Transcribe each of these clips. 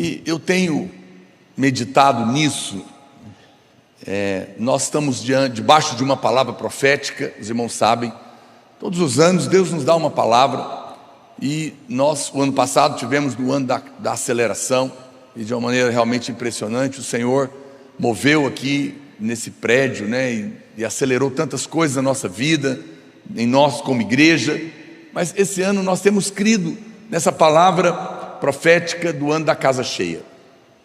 E eu tenho meditado nisso. Nós estamos debaixo de uma palavra profética, os irmãos sabem. Todos os anos Deus nos dá uma palavra. E nós, o ano passado, tivemos no ano da aceleração. E de uma maneira realmente impressionante, o Senhor moveu aqui nesse prédio, né, e acelerou tantas coisas na nossa vida, em nós como igreja. Mas esse ano nós temos crido nessa palavra profética do ano da casa cheia.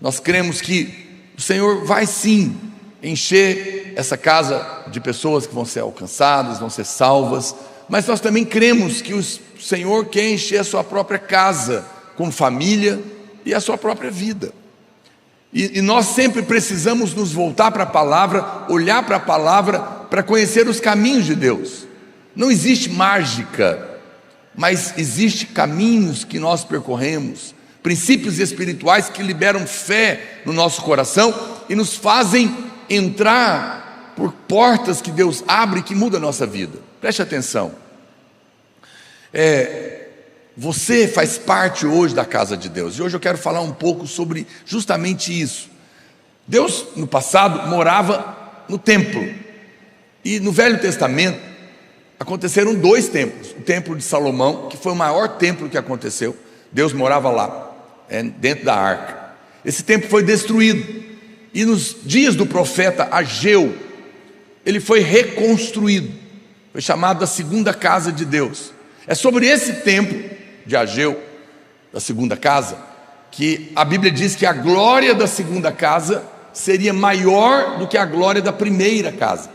Nós cremos que o Senhor vai sim encher essa casa de pessoas que vão ser alcançadas, vão ser salvas, mas nós também cremos que o Senhor quer encher a sua própria casa com família e a sua própria vida. E nós sempre precisamos nos voltar para a palavra, olhar para a palavra, para conhecer os caminhos de Deus. Não existe mágica, mas existe caminhos que nós percorremos, princípios espirituais que liberam fé no nosso coração e nos fazem entrar por portas que Deus abre e que muda a nossa vida. Preste atenção. Você faz parte hoje da casa de Deus, e hoje eu quero falar um pouco sobre justamente isso. Deus, no passado, morava no templo, e no Velho Testamento aconteceram 2 templos. O templo de Salomão, que foi o maior templo que aconteceu, Deus morava lá, dentro da arca. Esse templo foi destruído, e nos dias do profeta Ageu, ele foi reconstruído, foi chamado da segunda casa de Deus. É sobre esse templo de Ageu, da segunda casa, que a Bíblia diz que a glória da segunda casa seria maior do que a glória da primeira casa.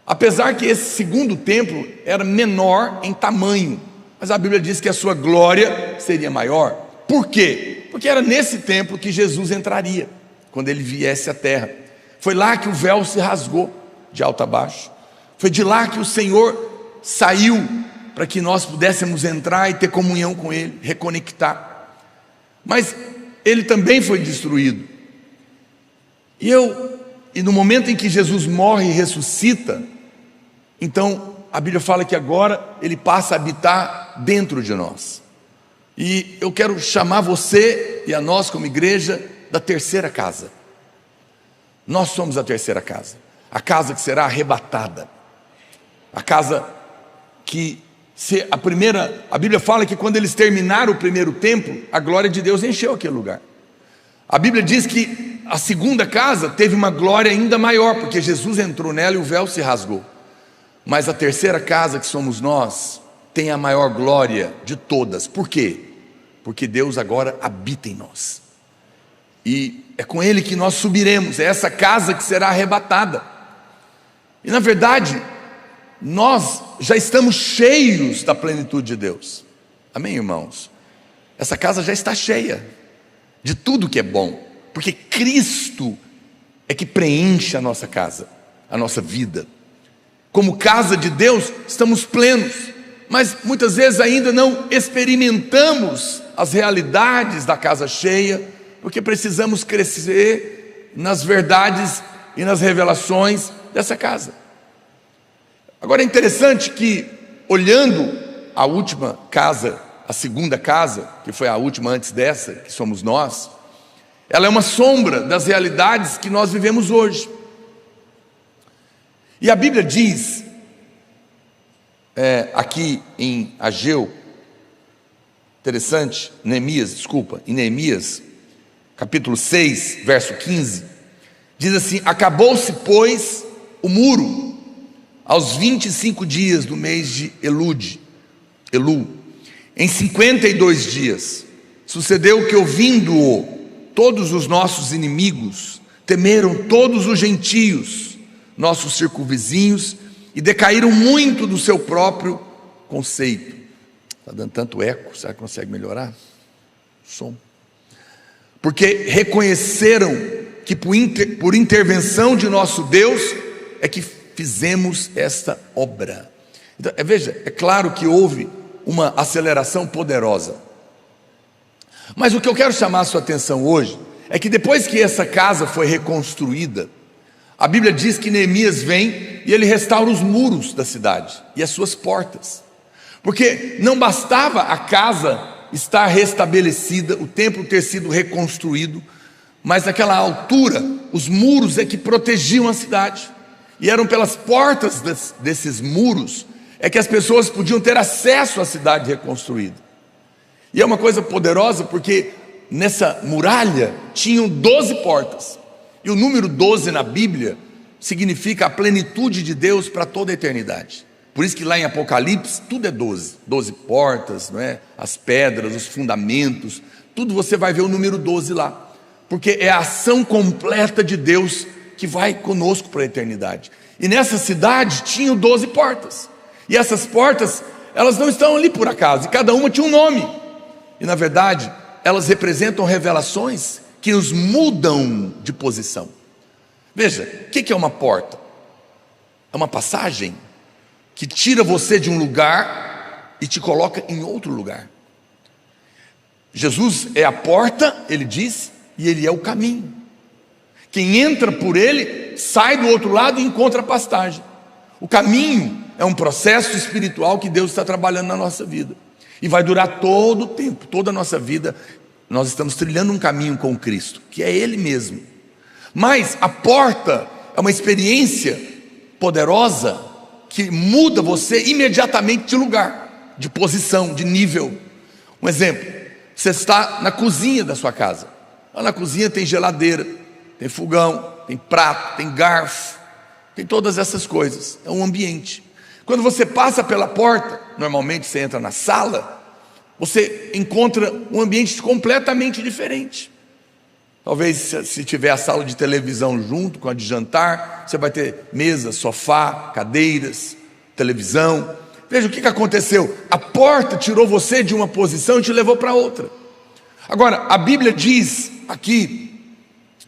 Apesar que esse segundo templo era menor em tamanho, mas a Bíblia diz que a sua glória seria maior. Por quê? Porque era nesse templo que Jesus entraria, quando ele viesse à terra. Foi lá que o véu se rasgou, de alto a baixo. Foi de lá que o Senhor saiu, para que nós pudéssemos entrar e ter comunhão com Ele, reconectar. Mas Ele também foi destruído. E no momento em que Jesus morre e ressuscita, então a Bíblia fala que agora Ele passa a habitar dentro de nós. E eu quero chamar você e a nós como igreja da terceira casa. Nós somos a terceira casa, a casa que será arrebatada, a casa que a Bíblia fala que quando eles terminaram o primeiro templo, a glória de Deus encheu aquele lugar. A Bíblia diz que a segunda casa teve uma glória ainda maior, porque Jesus entrou nela e o véu se rasgou. Mas a terceira casa, que somos nós, tem a maior glória de todas. Por quê? Porque Deus agora habita em nós, e é com Ele que nós subiremos. É essa casa que será arrebatada. E na verdade, nós já estamos cheios da plenitude de Deus. Amém, irmãos? Essa casa já está cheia de tudo que é bom, porque Cristo é que preenche a nossa casa, a nossa vida. Como casa de Deus, estamos plenos, mas muitas vezes ainda não experimentamos as realidades da casa cheia, porque precisamos crescer nas verdades e nas revelações dessa casa. Agora é interessante que, olhando a última casa, a segunda casa, que foi a última antes dessa, que somos nós, ela é uma sombra das realidades que nós vivemos hoje. E a Bíblia diz, aqui em Ageu, interessante, em Neemias, capítulo 6, verso 15, diz assim: acabou-se, pois, o muro, aos 25 dias do mês de Elu, em 52 dias, sucedeu que, ouvindo-o, todos os nossos inimigos temeram todos os gentios, nossos circunvizinhos, e decaíram muito do seu próprio conceito. Está dando tanto eco, será que consegue melhorar o som? Porque reconheceram que por intervenção de nosso Deus é que fizemos esta obra. Então, veja, é claro que houve uma aceleração poderosa, mas o que eu quero chamar a sua atenção hoje é que depois que essa casa foi reconstruída, a Bíblia diz que Neemias vem e ele restaura os muros da cidade e as suas portas, porque não bastava a casa estar restabelecida, o templo ter sido reconstruído, mas naquela altura, os muros é que protegiam a cidade, e eram pelas portas desses muros é que as pessoas podiam ter acesso à cidade reconstruída. E é uma coisa poderosa, porque nessa muralha tinham 12 portas, e o número 12 na Bíblia significa a plenitude de Deus para toda a eternidade. Por isso que lá em Apocalipse tudo é 12, 12 portas, não é? As pedras, os fundamentos, tudo você vai ver o número 12 lá, porque é a ação completa de Deus que vai conosco para a eternidade. E nessa cidade tinham 12 portas, e essas portas, elas não estão ali por acaso, e cada uma tinha um nome, e na verdade elas representam revelações que nos mudam de posição. Veja, o que é uma porta? É uma passagem que tira você de um lugar e te coloca em outro lugar. Jesus é a porta, ele diz, e ele é o caminho. Quem entra por ele, sai do outro lado e encontra a pastagem. O caminho é um processo espiritual que Deus está trabalhando na nossa vida, e vai durar todo o tempo, toda a nossa vida. Nós estamos trilhando um caminho com Cristo, que é Ele mesmo. Mas a porta é uma experiência poderosa que muda você imediatamente de lugar, de posição, de nível. Um exemplo: você está na cozinha da sua casa. Lá na cozinha tem geladeira, tem fogão, tem prato, tem garfo, tem todas essas coisas. É um ambiente. Quando você passa pela porta, normalmente você entra na sala, você encontra um ambiente completamente diferente. Talvez se tiver a sala de televisão junto com a de jantar, você vai ter mesa, sofá, cadeiras, televisão. Veja o que aconteceu: a porta tirou você de uma posição e te levou para outra. Agora, a Bíblia diz aqui,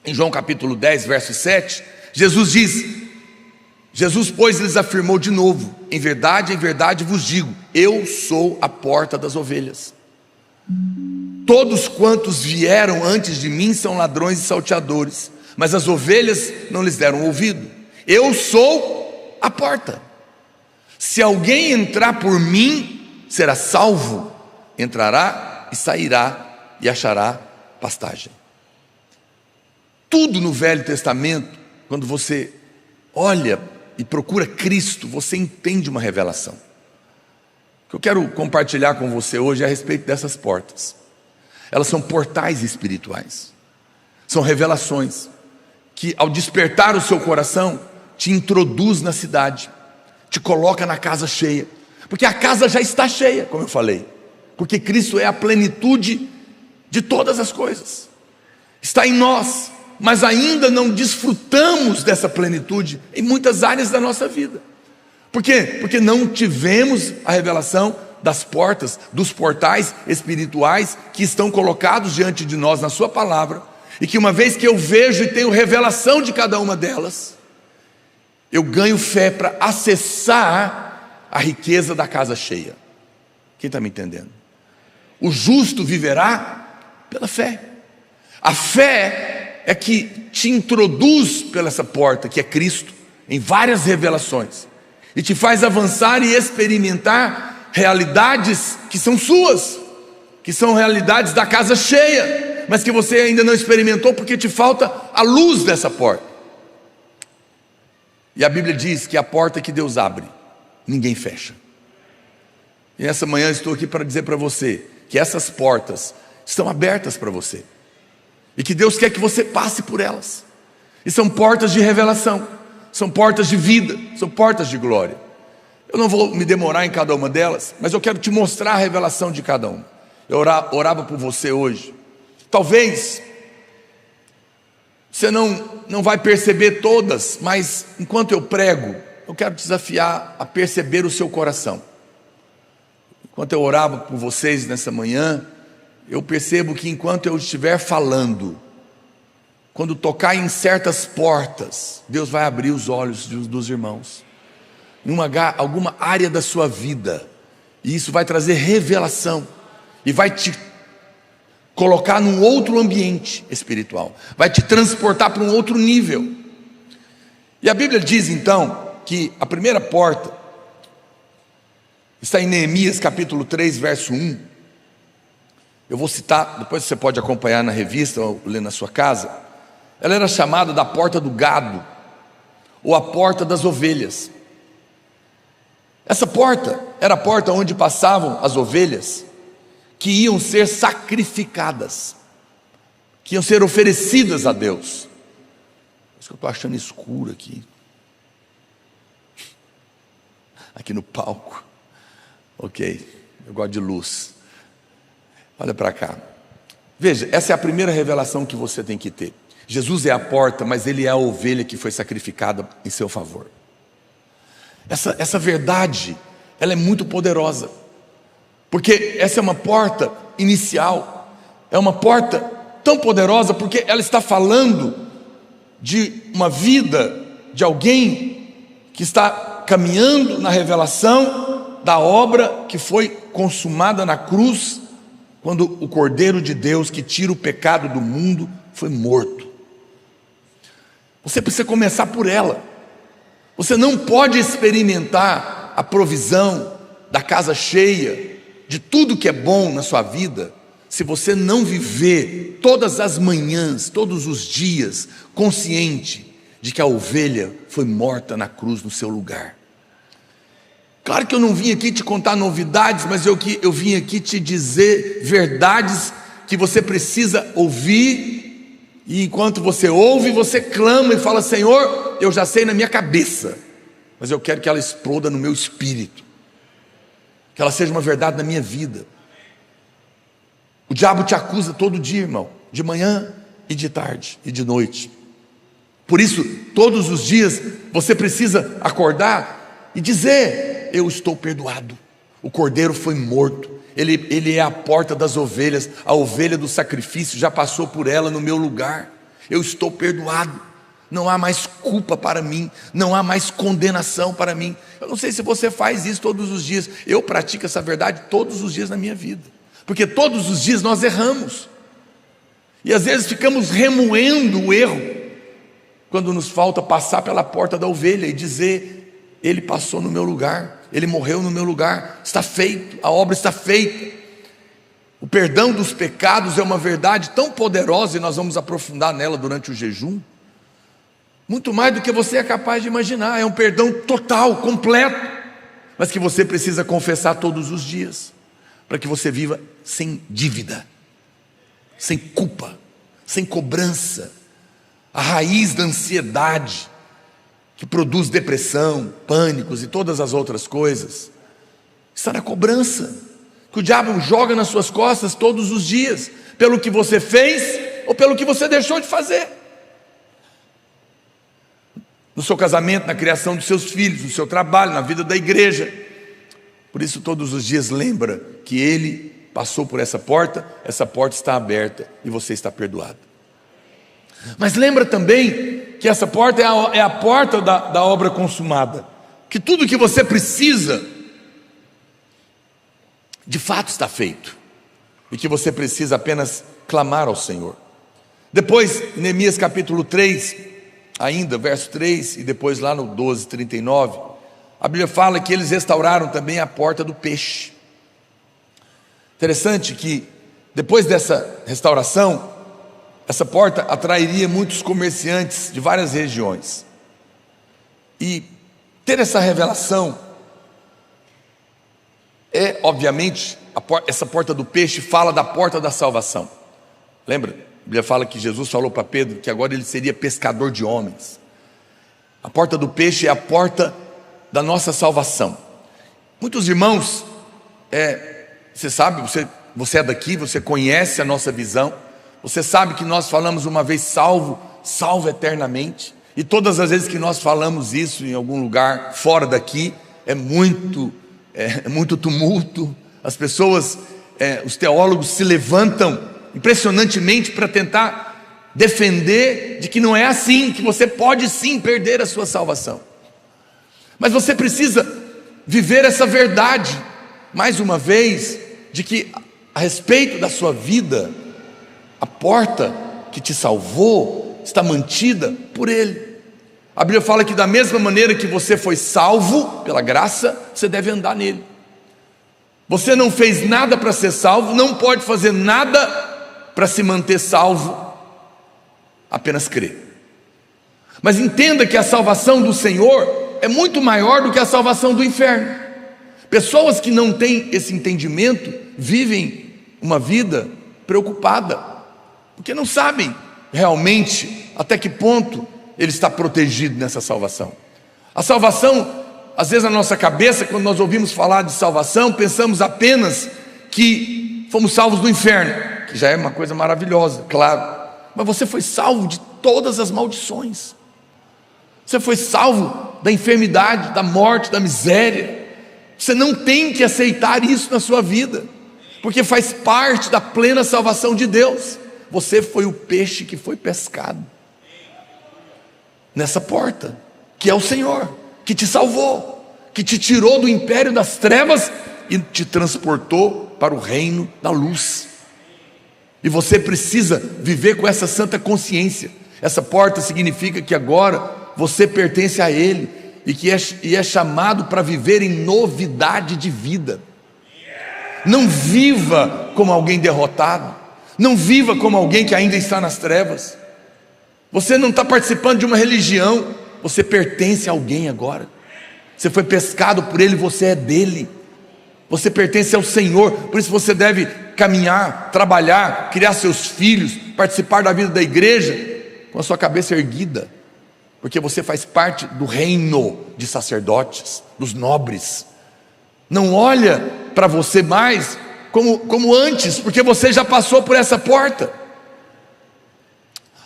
em João capítulo 10, verso 7, Jesus, pois, lhes afirmou de novo: em verdade vos digo, eu sou a porta das ovelhas. Todos quantos vieram antes de mim são ladrões e salteadores, mas as ovelhas não lhes deram ouvido. Eu sou a porta. Se alguém entrar por mim, será salvo, entrará e sairá e achará pastagem. Tudo no Velho Testamento, quando você olha e procura Cristo, você entende uma revelação. O que eu quero compartilhar com você hoje é a respeito dessas portas. Elas são portais espirituais, são revelações que, ao despertar o seu coração, te introduz na cidade, te coloca na casa cheia, porque a casa já está cheia, como eu falei, porque Cristo é a plenitude de todas as coisas, está em nós, mas ainda não desfrutamos dessa plenitude em muitas áreas da nossa vida. Por quê? Porque não tivemos a revelação das portas, dos portais espirituais que estão colocados diante de nós na sua palavra, e que uma vez que eu vejo e tenho revelação de cada uma delas, eu ganho fé para acessar a riqueza da casa cheia. Quem está me entendendo? O justo viverá pela fé. A fé é que te introduz pela essa porta, que é Cristo, em várias revelações, e te faz avançar e experimentar realidades que são suas, que são realidades da casa cheia, mas que você ainda não experimentou porque te falta a luz dessa porta. E a Bíblia diz que a porta que Deus abre, ninguém fecha. E nessa manhã estou aqui para dizer para você que essas portas estão abertas para você, e que Deus quer que você passe por elas. E são portas de revelação, são portas de vida, são portas de glória. Eu não vou me demorar em cada uma delas, mas eu quero te mostrar a revelação de cada uma. Eu orava por você hoje. Talvez você não vai perceber todas, mas enquanto eu prego, eu quero te desafiar a perceber o seu coração. Enquanto eu orava por vocês nessa manhã, eu percebo que enquanto eu estiver falando, quando tocar em certas portas, Deus vai abrir os olhos dos irmãos, em alguma área da sua vida, e isso vai trazer revelação, e vai te colocar num outro ambiente espiritual, vai te transportar para um outro nível. E a Bíblia diz então que a primeira porta está em Neemias capítulo 3, verso 1, Eu vou citar, depois você pode acompanhar na revista ou ler na sua casa. Ela era chamada da porta do gado, ou a porta das ovelhas. Essa porta era a porta onde passavam as ovelhas que iam ser sacrificadas, que iam ser oferecidas a Deus. Isso que eu estou achando escuro aqui no palco. Ok, eu gosto de luz. Olha para cá. Veja, essa é a primeira revelação que você tem que ter. Jesus é a porta, mas Ele é a ovelha que foi sacrificada em seu favor. Essa verdade, ela é muito poderosa, porque essa é uma porta inicial, é uma porta tão poderosa, porque ela está falando de uma vida de alguém que está caminhando na revelação da obra que foi consumada na cruz, quando o Cordeiro de Deus que tira o pecado do mundo foi morto. Você precisa começar por ela. Você não pode experimentar a provisão da casa cheia, de tudo que é bom na sua vida, se você não viver todas as manhãs, todos os dias, consciente de que a ovelha foi morta na cruz no seu lugar. Claro que eu não vim aqui te contar novidades, mas eu vim aqui te dizer verdades que você precisa ouvir. E enquanto você ouve, você clama e fala: Senhor, eu já sei na minha cabeça, mas eu quero que ela exploda no meu espírito, que ela seja uma verdade na minha vida. O diabo te acusa todo dia, irmão, de manhã e de tarde e de noite. Por isso, todos os dias você precisa acordar e dizer: eu estou perdoado, o cordeiro foi morto. Ele é a porta das ovelhas, a ovelha do sacrifício já passou por ela no meu lugar. Eu estou perdoado, não há mais culpa para mim, não há mais condenação para mim. Eu não sei se você faz isso todos os dias. Eu pratico essa verdade todos os dias na minha vida, porque todos os dias nós erramos, e às vezes ficamos remoendo o erro, quando nos falta passar pela porta da ovelha e dizer: Ele passou no meu lugar, Ele morreu no meu lugar, está feito, a obra está feita. O perdão dos pecados é uma verdade tão poderosa, e nós vamos aprofundar nela durante o jejum, muito mais do que você é capaz de imaginar. É um perdão total, completo, mas que você precisa confessar todos os dias, para que você viva sem dívida, sem culpa, sem cobrança. A raiz da ansiedade, que produz depressão, pânicos e todas as outras coisas, está na cobrança, que o diabo joga nas suas costas todos os dias, pelo que você fez ou pelo que você deixou de fazer. No seu casamento, na criação dos seus filhos, no seu trabalho, na vida da igreja. Por isso, todos os dias lembra que Ele passou por essa porta está aberta e você está perdoado. Mas lembra também que essa porta é a porta da obra consumada, que tudo que você precisa de fato está feito, e que você precisa apenas clamar ao Senhor. Depois, Neemias capítulo 3, ainda verso 3, e depois lá no 12:39, a Bíblia fala que eles restauraram também a porta do peixe. Interessante que depois dessa restauração, essa porta atrairia muitos comerciantes de várias regiões. E ter essa revelação obviamente, essa porta do peixe fala da porta da salvação. Lembra? A Bíblia fala que Jesus falou para Pedro que agora ele seria pescador de homens. A porta do peixe é a porta da nossa salvação. Muitos irmãos, você sabe, você é daqui, você conhece a nossa visão. Você sabe que nós falamos uma vez salvo, salvo eternamente. E todas as vezes que nós falamos isso em algum lugar fora daqui, é muito tumulto. As pessoas, os teólogos se levantam impressionantemente para tentar defender de que não é assim, que você pode sim perder a sua salvação. Mas você precisa viver essa verdade, mais uma vez, de que a respeito da sua vida, a porta que te salvou está mantida por Ele. A Bíblia fala que da mesma maneira que você foi salvo pela graça, você deve andar nele. Você não fez nada para ser salvo, não pode fazer nada para se manter salvo, apenas crer. Mas entenda que a salvação do Senhor é muito maior do que a salvação do inferno. Pessoas que não têm esse entendimento vivem uma vida preocupada, porque não sabem realmente até que ponto ele está protegido nessa salvação. A salvação, às vezes na nossa cabeça, quando nós ouvimos falar de salvação, pensamos apenas que fomos salvos do inferno, que já é uma coisa maravilhosa, claro, mas você foi salvo de todas as maldições. Você foi salvo da enfermidade, da morte, da miséria. Você não tem que aceitar isso na sua vida, porque faz parte da plena salvação de Deus. Você foi o peixe que foi pescado nessa porta, que é o Senhor, que te salvou, que te tirou do império das trevas e te transportou para o reino da luz. E você precisa viver com essa santa consciência. Essa porta significa que agora você pertence a Ele e é chamado para viver em novidade de vida. Não viva como alguém derrotado, não viva como alguém que ainda está nas trevas. Você não está participando de uma religião, você pertence a alguém agora. Você foi pescado por Ele, você é dele. Você pertence ao Senhor, por isso você deve caminhar, trabalhar, criar seus filhos, participar da vida da igreja com a sua cabeça erguida, porque você faz parte do reino de sacerdotes, dos nobres. Não olha para você mais como antes, porque você já passou por essa porta.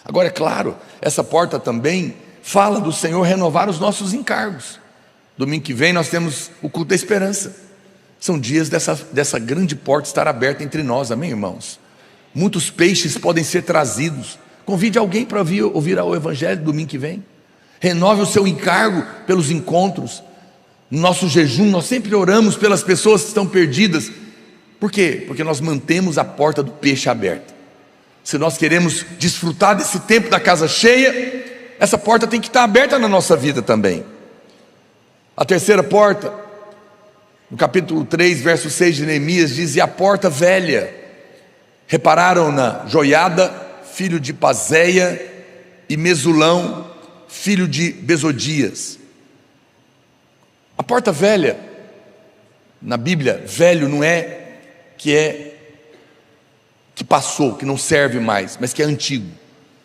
Agora, é claro, essa porta também fala do Senhor renovar os nossos encargos. Domingo que vem nós temos o culto da esperança. São dias dessa grande porta estar aberta entre nós, amém, irmãos? Muitos peixes podem ser trazidos. Convide alguém para ouvir o Evangelho domingo que vem. Renove o seu encargo pelos encontros. No nosso jejum, nós sempre oramos pelas pessoas que estão perdidas. Por quê? Porque nós mantemos a porta do peixe aberta. Se nós queremos desfrutar desse tempo da casa cheia, essa porta tem que estar aberta na nossa vida também. A terceira porta, no capítulo 3, verso 6 de Neemias, diz: e a porta velha, repararam-na Joiada, filho de Paseia, e Mesulão, filho de Besodias. A porta velha, na Bíblia, velho não é que passou, que não serve mais, mas que é antigo.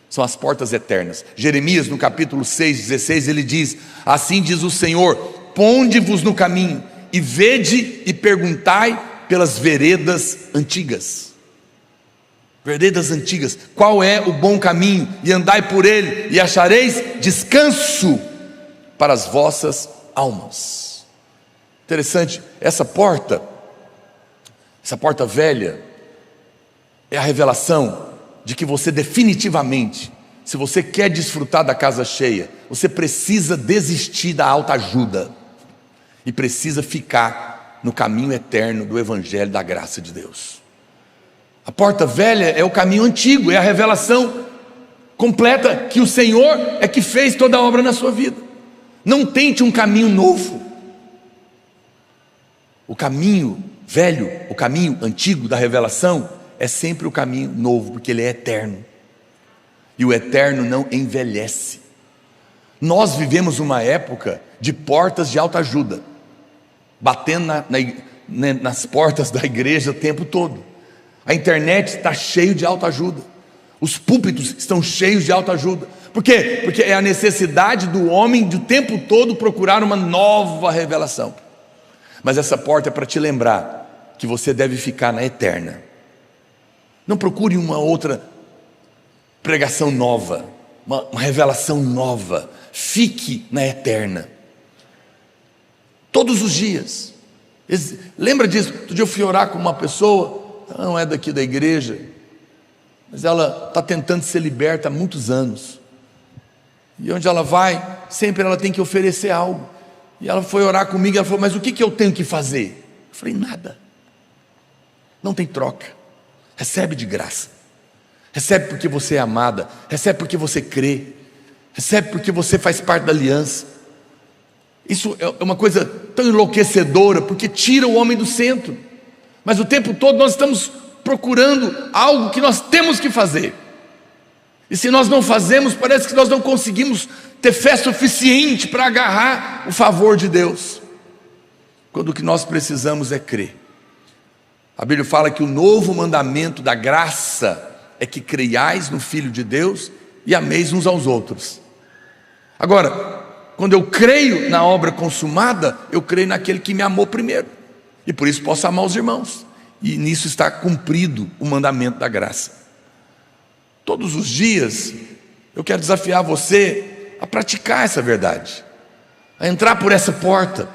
São as portas eternas. Jeremias, no capítulo 6, 16, ele diz: assim diz o Senhor, ponde-vos no caminho, e vede e perguntai pelas veredas antigas. Veredas antigas, qual é o bom caminho? E andai por ele, e achareis descanso para as vossas almas. Interessante, essa porta velha, é a revelação de que você definitivamente, se você quer desfrutar da casa cheia, você precisa desistir da autoajuda e precisa ficar no caminho eterno do Evangelho da graça de Deus. A porta velha é o caminho antigo, é a revelação completa que o Senhor é que fez toda a obra na sua vida. Não tente um caminho novo. O caminho velho, o caminho antigo da revelação é sempre o caminho novo, porque ele é eterno, e o eterno não envelhece. Nós vivemos uma época de portas de autoajuda, batendo nas portas da igreja o tempo todo. A internet está cheio de autoajuda, os púlpitos estão cheios de autoajuda. Por quê? Porque é a necessidade do homem de o tempo todo procurar uma nova revelação. Mas essa porta é para te lembrar que você deve ficar na eterna. Não procure uma outra pregação nova, uma revelação nova. Fique na eterna. Todos os dias. Lembra disso? Outro dia eu fui orar com uma pessoa, ela não é daqui da igreja, mas ela está tentando ser liberta há muitos anos. E onde ela vai, sempre ela tem que oferecer algo. E ela foi orar comigo e ela falou: mas o que eu tenho que fazer? Eu falei: nada. Não tem troca. Recebe de graça. Recebe porque você é amada. Recebe porque você crê. Recebe porque você faz parte da aliança. Isso é uma coisa tão enlouquecedora, porque tira o homem do centro. mas o tempo todo nós estamos procurando algo que nós temos que fazer. E se nós não fazemos, parece que nós não conseguimos ter fé suficiente para agarrar o favor de Deus, quando o que nós precisamos é crer. A Bíblia fala que o novo mandamento da graça é que creiais no Filho de Deus e ameis uns aos outros. Agora, quando eu creio na obra consumada, eu creio naquele que me amou primeiro, e por isso posso amar os irmãos, e nisso está cumprido o mandamento da graça. Todos os dias eu quero desafiar você a praticar essa verdade, a entrar por essa porta.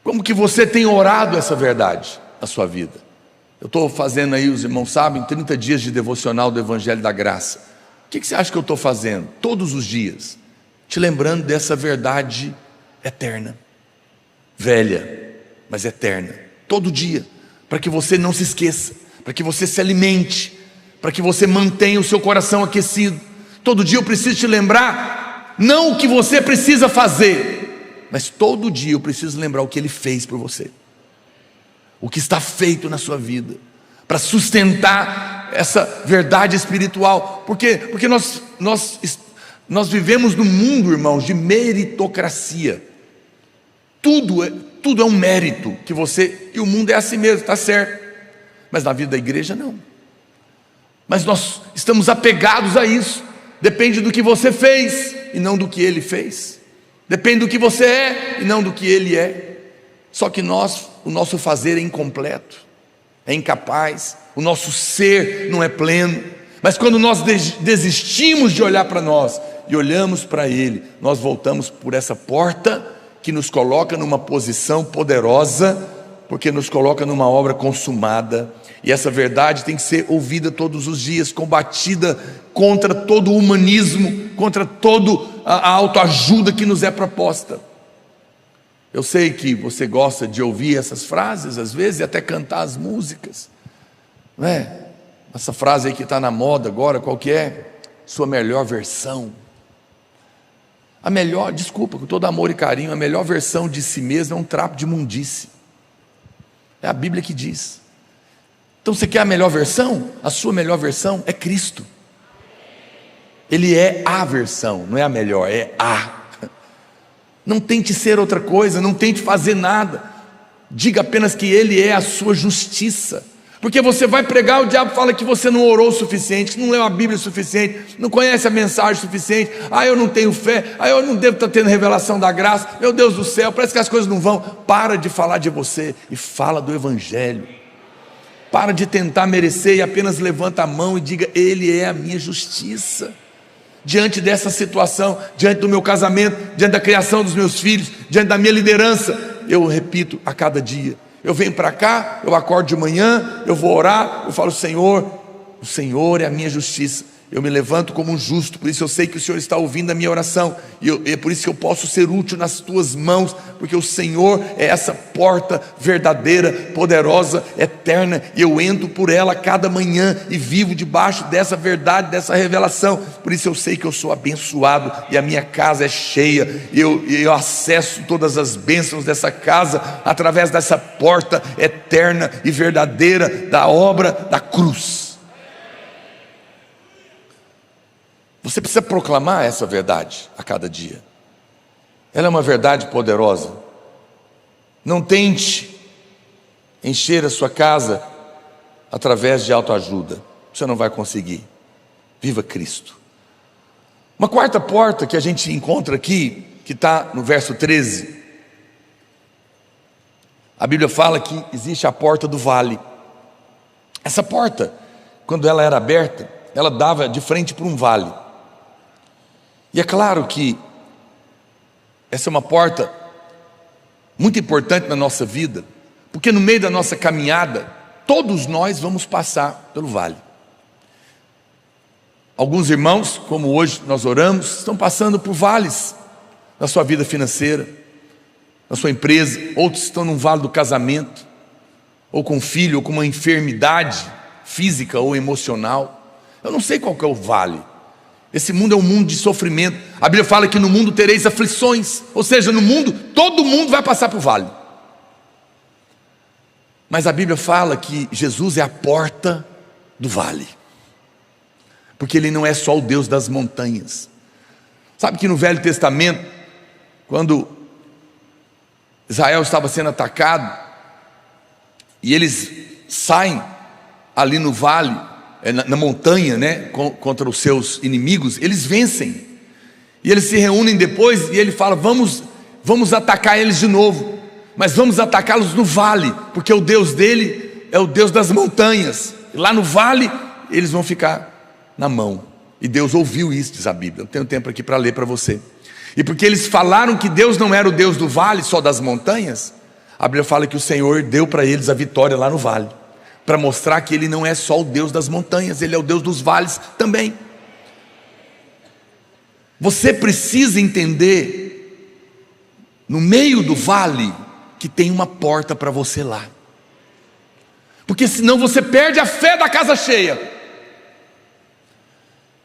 Como que você tem orado essa verdade na sua vida? Eu estou fazendo aí, os irmãos sabem, 30 dias de devocional do Evangelho da Graça. O que você acha que eu estou fazendo? Todos os dias, te lembrando dessa verdade eterna, velha, mas eterna, todo dia, para que você não se esqueça, para que você se alimente, para que você mantenha o seu coração aquecido. Todo dia eu preciso te lembrar, não o que você precisa fazer, mas todo dia eu preciso lembrar o que Ele fez por você, o que está feito na sua vida, para sustentar essa verdade espiritual. Porque nós vivemos num mundo, irmãos, de meritocracia. Tudo é um mérito que você, e o mundo é assim mesmo, está certo, mas na vida da igreja não. Mas nós estamos apegados a isso. Depende do que você fez e não do que Ele fez, depende do que você é e não do que Ele é. Só que o nosso fazer é incompleto, é incapaz, o nosso ser não é pleno. Mas quando nós desistimos de olhar para nós e olhamos para Ele, nós voltamos por essa porta que nos coloca numa posição poderosa, porque nos coloca numa obra consumada. E essa verdade tem que ser ouvida todos os dias, combatida contra todo o humanismo, contra toda a autoajuda que nos é proposta. Eu sei que você gosta de ouvir essas frases às vezes, e até cantar as músicas, não é? Essa frase aí que está na moda agora, qual que é? Sua melhor versão. A melhor, desculpa, com todo amor e carinho, a melhor versão de si mesmo é um trapo de imundície. É a Bíblia que diz. Então você quer a melhor versão? A sua melhor versão é Cristo. Ele é a versão, não é a melhor, é a. Não tente ser outra coisa, não tente fazer nada. Diga apenas que Ele é a sua justiça. Porque você vai pregar, o diabo fala que você não orou o suficiente, que não leu a Bíblia o suficiente, não conhece a mensagem o suficiente. Eu não tenho fé, eu não devo estar tendo revelação da graça. Meu Deus do céu, parece que as coisas não vão. Para de falar de você e fala do Evangelho. Para de tentar merecer e apenas levanta a mão e diga: Ele é a minha justiça. Diante dessa situação, diante do meu casamento, diante da criação dos meus filhos, diante da minha liderança, eu repito a cada dia. Eu venho para cá, eu acordo de manhã, eu vou orar, eu falo: Senhor, o Senhor é a minha justiça. Eu me levanto como um justo, por isso eu sei que o Senhor está ouvindo a minha oração, e é por isso que eu posso ser útil nas tuas mãos, porque o Senhor é essa porta verdadeira, poderosa, eterna, e eu entro por ela cada manhã e vivo debaixo dessa verdade, dessa revelação. Por isso eu sei que eu sou abençoado e a minha casa é cheia, eu acesso todas as bênçãos dessa casa através dessa porta eterna e verdadeira da obra da cruz. Você precisa proclamar essa verdade a cada dia. Ela é uma verdade poderosa. Não tente encher a sua casa através de autoajuda. Você não vai conseguir. Viva Cristo. Uma quarta porta que a gente encontra aqui, que está no verso 13. A Bíblia fala que existe a porta do vale. Essa porta, quando ela era aberta, ela dava de frente para um vale. E é claro que essa é uma porta muito importante na nossa vida, porque no meio da nossa caminhada, todos nós vamos passar pelo vale. Alguns irmãos, como hoje nós oramos, estão passando por vales na sua vida financeira, na sua empresa. Outros estão num vale do casamento, ou com um filho, ou com uma enfermidade física ou emocional. Eu não sei qual que é o vale. Esse mundo é um mundo de sofrimento. A Bíblia fala que no mundo tereis aflições, ou seja, no mundo, todo mundo vai passar por vale. Mas a Bíblia fala que Jesus é a porta do vale, porque Ele não é só o Deus das montanhas. Sabe que no Velho Testamento, quando Israel estava sendo atacado, e eles saem ali no vale, na montanha, né, contra os seus inimigos, eles vencem, e eles se reúnem depois, e ele fala, vamos atacar eles de novo, mas vamos atacá-los no vale, porque o Deus dele é o Deus das montanhas, e lá no vale, eles vão ficar na mão. E Deus ouviu isso, diz a Bíblia. Eu tenho tempo aqui para ler para você. E porque eles falaram que Deus não era o Deus do vale, só das montanhas, a Bíblia fala que o Senhor deu para eles a vitória lá no vale, para mostrar que Ele não é só o Deus das montanhas, Ele é o Deus dos vales também. Você precisa entender, no meio do vale, que tem uma porta para você lá, porque senão você perde a fé da casa cheia.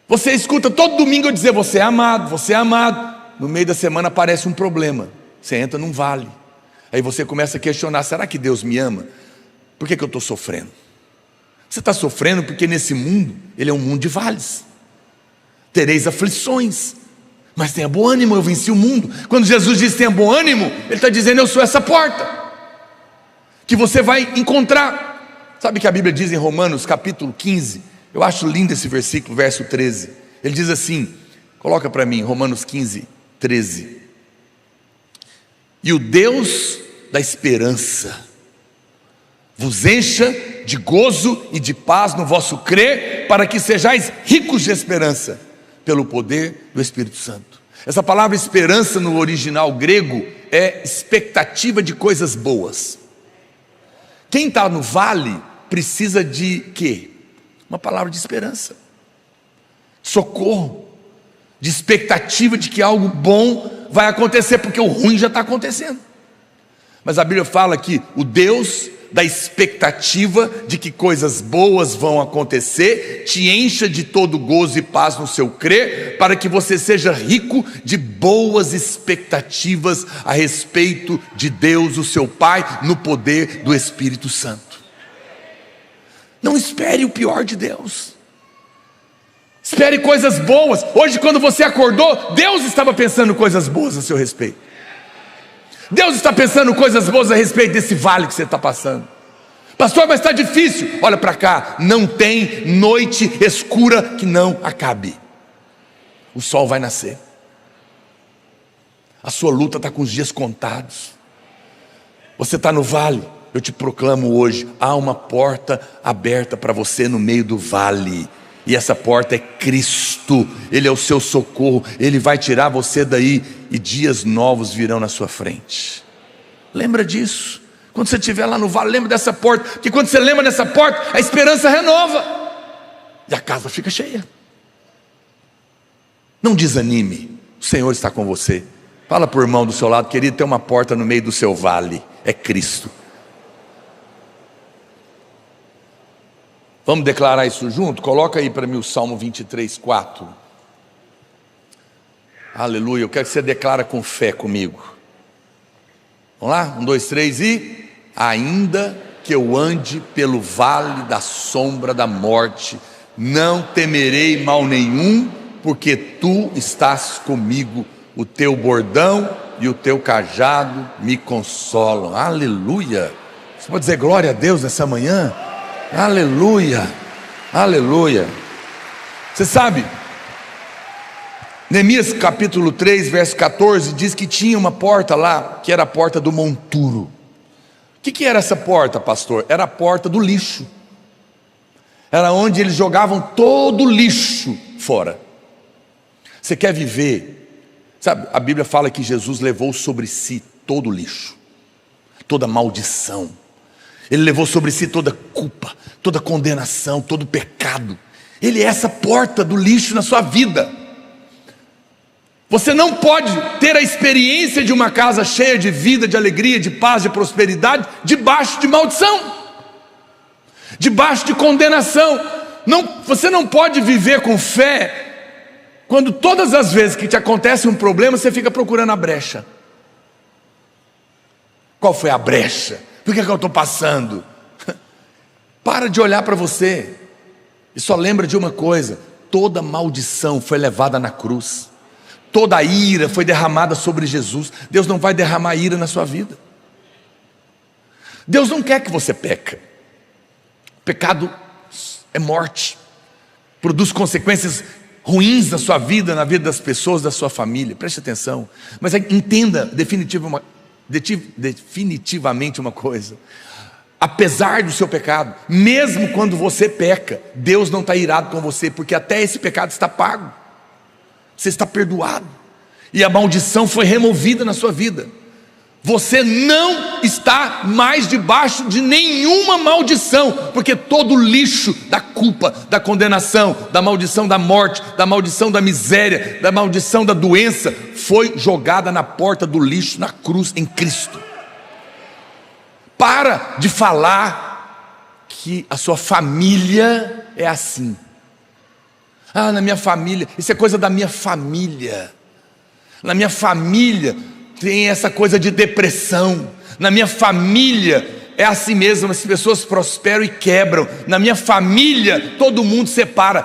Você escuta todo domingo eu dizer, você é amado, você é amado. No meio da semana aparece um problema, você entra num vale, aí você começa a questionar, será que Deus me ama? Por que eu estou sofrendo? Você está sofrendo porque nesse mundo, ele é um mundo de vales. Tereis aflições, mas tenha bom ânimo, eu venci o mundo. Quando Jesus diz tenha bom ânimo, Ele está dizendo, eu sou essa porta, que você vai encontrar. Sabe que a Bíblia diz em Romanos capítulo 15, eu acho lindo esse versículo, verso 13. Ele diz assim, coloca para mim, Romanos 15, 13. E o Deus da esperança vos encha de gozo e de paz no vosso crer, para que sejais ricos de esperança, pelo poder do Espírito Santo. Essa palavra esperança no original grego é expectativa de coisas boas. Quem está no vale precisa de quê? Uma palavra de esperança, socorro, de expectativa de que algo bom vai acontecer, porque o ruim já está acontecendo. Mas a Bíblia fala que o Deus da expectativa de que coisas boas vão acontecer te encha de todo gozo e paz no seu crer, para que você seja rico de boas expectativas a respeito de Deus, o seu Pai, no poder do Espírito Santo. Não espere o pior de Deus, espere coisas boas. Hoje, quando você acordou, Deus estava pensando coisas boas a seu respeito. Deus está pensando coisas boas a respeito desse vale que você está passando. Pastor, mas está difícil. Olha para cá, não tem noite escura que não acabe. O sol vai nascer. A sua luta está com os dias contados. Você está no vale, eu te proclamo hoje, há uma porta aberta para você no meio do vale. E essa porta é Cristo, Ele é o seu socorro, Ele vai tirar você daí, e dias novos virão na sua frente. Lembra disso, quando você estiver lá no vale, lembra dessa porta, porque quando você lembra dessa porta, a esperança renova, e a casa fica cheia. Não desanime, o Senhor está com você. Fala para o irmão do seu lado, querido, tem uma porta no meio do seu vale, é Cristo. Vamos declarar isso junto? Coloca aí para mim o Salmo 23, 4. Aleluia, eu quero que você declara com fé comigo. Vamos lá? 1, 2, 3 e... Ainda que eu ande pelo vale da sombra da morte, não temerei mal nenhum, porque Tu estás comigo, o Teu bordão e o Teu cajado me consolam. Aleluia. Você pode dizer glória a Deus nessa manhã? Aleluia, aleluia. Você sabe, Neemias capítulo 3, verso 14, diz que tinha uma porta lá, que era a porta do monturo. O que era essa porta, pastor? Era a porta do lixo. Era onde eles jogavam todo o lixo fora. Você quer viver, sabe, a Bíblia fala que Jesus levou sobre si todo o lixo, toda maldição. Ele levou sobre si toda culpa, toda condenação, todo pecado. Ele é essa porta do lixo na sua vida. Você não pode ter a experiência de uma casa cheia de vida, de alegria, de paz, de prosperidade, debaixo de maldição, debaixo de condenação. Você não pode viver com fé quando todas as vezes que te acontece um problema, você fica procurando a brecha. Qual foi a brecha? Por que eu estou passando? Para de olhar para você e só lembra de uma coisa: toda maldição foi levada na cruz, toda a ira foi derramada sobre Jesus. Deus não vai derramar ira na sua vida. Deus não quer que você peque. Pecado é morte, produz consequências ruins na sua vida, na vida das pessoas, da sua família. Preste atenção, mas entenda definitivamente uma coisa: apesar do seu pecado, mesmo quando você peca, Deus não está irado com você, porque até esse pecado está pago, você está perdoado, e a maldição foi removida na sua vida. Você não está mais debaixo de nenhuma maldição, porque todo o lixo da culpa, da condenação, da maldição da morte, da maldição da miséria, da maldição da doença, foi jogada na porta do lixo, na cruz, em Cristo. Para de falar que a sua família é assim. Ah, na minha família, isso é coisa da minha família. Na minha família tem essa coisa de depressão. Na minha família é assim mesmo, as pessoas prosperam e quebram. Na minha família todo mundo separa.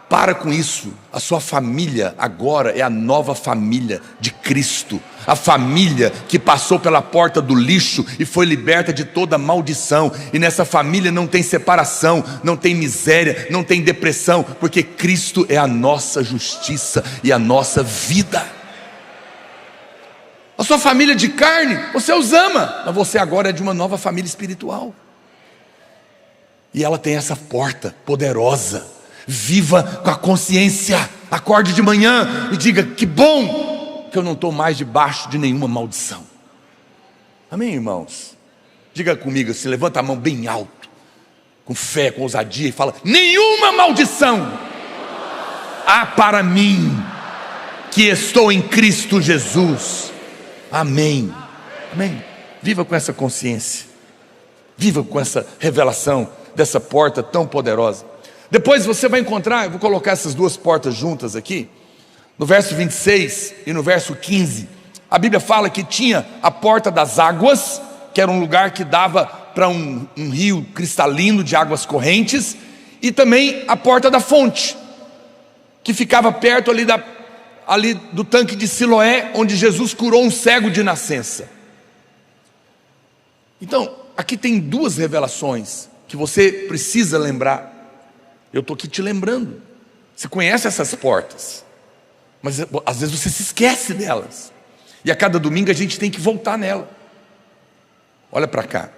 Para com isso. A sua família agora é a nova família de Cristo. A família que passou pela porta do lixo e foi liberta de toda maldição. E nessa família não tem separação, não tem miséria, não tem depressão, porque Cristo é a nossa justiça e a nossa vida. A sua família de carne, você os ama, mas você agora é de uma nova família espiritual. E ela tem essa porta poderosa. Viva com a consciência. Acorde de manhã e diga: que bom que eu não estou mais debaixo de nenhuma maldição. Amém, irmãos? Diga comigo assim, levanta a mão bem alto, com fé, com ousadia, e fala: nenhuma maldição há para mim, que estou em Cristo Jesus. Amém. Amém. Viva com essa consciência. Viva com essa revelação dessa porta tão poderosa. Depois você vai encontrar, eu vou colocar essas duas portas juntas aqui, no verso 26 e no verso 15, a Bíblia fala que tinha a porta das águas, que era um lugar que dava para um rio cristalino de águas correntes, e também a porta da fonte, que ficava perto ali do tanque de Siloé, onde Jesus curou um cego de nascença. Então, aqui tem duas revelações que você precisa lembrar. Eu estou aqui te lembrando. Você conhece essas portas, mas às vezes você se esquece delas, e a cada domingo a gente tem que voltar nela. Olha para cá.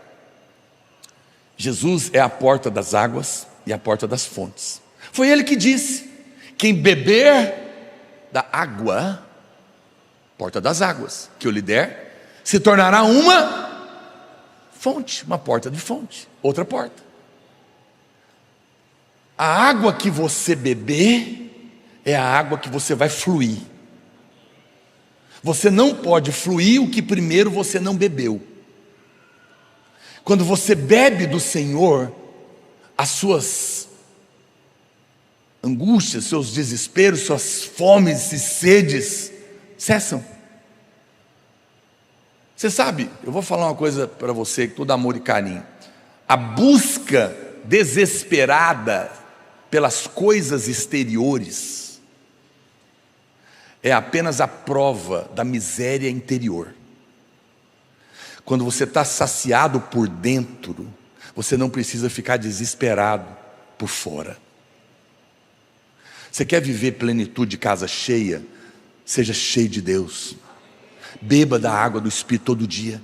Jesus é a porta das águas e a porta das fontes. Foi Ele que disse: quem beber da água, porta das águas, que eu lhe der, se tornará uma fonte, uma porta de fonte, outra porta. A água que você beber é a água que você vai fluir. Você não pode fluir o que primeiro você não bebeu. Quando você bebe do Senhor, as suas angústias, seus desesperos, suas fomes e sedes cessam. Você sabe, eu vou falar uma coisa para você com todo amor e carinho. A busca desesperada pelas coisas exteriores é apenas a prova da miséria interior. Quando você está saciado por dentro, você não precisa ficar desesperado por fora. Você quer viver plenitude, casa cheia? Seja cheio de Deus. Beba da água do Espírito todo dia.